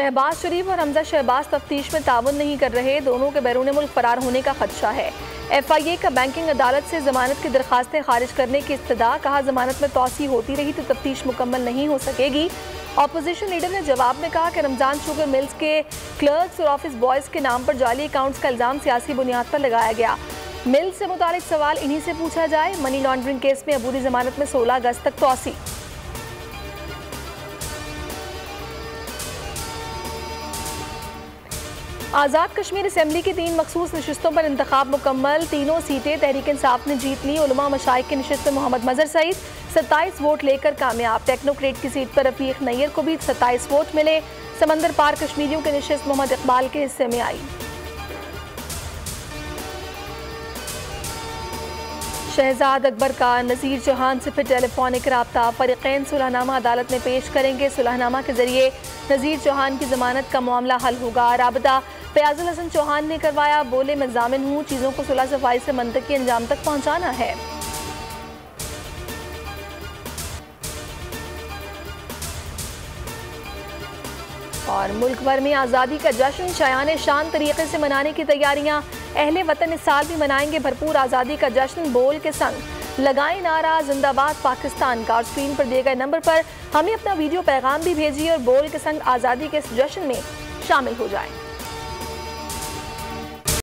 शहबाज शरीफ और हमजा शहबाज तफ्तीश में ताउन नहीं कर रहे, दोनों के बैरून मुल्क फरार होने का खदशा है। FIA का बैंकिंग अदालत से जमानत की दरखास्तें खारिज करने की इस्तदा, कहा जमानत में तोसी होती रही तो तफ्तीश मुकम्मल नहीं हो सकेगी। अपोजिशन लीडर ने जवाब में कहा कि रमजान शुगर मिल्स के क्लर्क्स और ऑफिस बॉयज़ के नाम पर जाली अकाउंट्स का इल्ज़ाम सियासी बुनियाद पर लगाया गया। मिल से मुतालिक सवाल इन्हीं से पूछा जाए। मनी लॉन्ड्रिंग केस में अबूरी जमानत में 16 अगस्त तक तोसी। आज़ाद कश्मीर असम्बली की 3 मखसूस नशिस्तों पर इंतखाब मुकम्मल, तीनों सीटें तहरीक इंसाफ ने जीत ली। उलमा मशाइख की नशिस्त में मोहम्मद मजहर सईद 27 वोट लेकर कामयाब। टेक्नोक्रेट की सीट पर रफीक नैयर को भी 27 वोट मिले। समंदर पार कश्मीरियों की नशिस्त मोहम्मद इकबाल के हिस्से में आई। शहजाद अकबर का नज़ीर चौहान से फिर टेलीफोनिक रब्ता, फरीक़ैन सुलहनामा अदालत में पेश करेंगे। सुलहनामा के जरिए नज़ीर चौहान की जमानत का मामला हल होगा। राबता फयाजुल हसन चौहान ने करवाया, बोले मैं जामिन हूँ, चीज़ों को सुलह सफाई से मंतकी अंजाम तक पहुँचाना है। और मुल्क भर में आज़ादी का जश्न शायान शान तरीके से मनाने की तैयारियां। अहले वतन इस साल भी मनाएंगे भरपूर आज़ादी का जश्न। बोल के संग लगाए नारा जिंदाबाद पाकिस्तान का। और स्क्रीन पर दिए गए नंबर पर हमें अपना वीडियो पैगाम भी भेजिए और बोल के संग आज़ादी के इस जश्न में शामिल हो जाएं।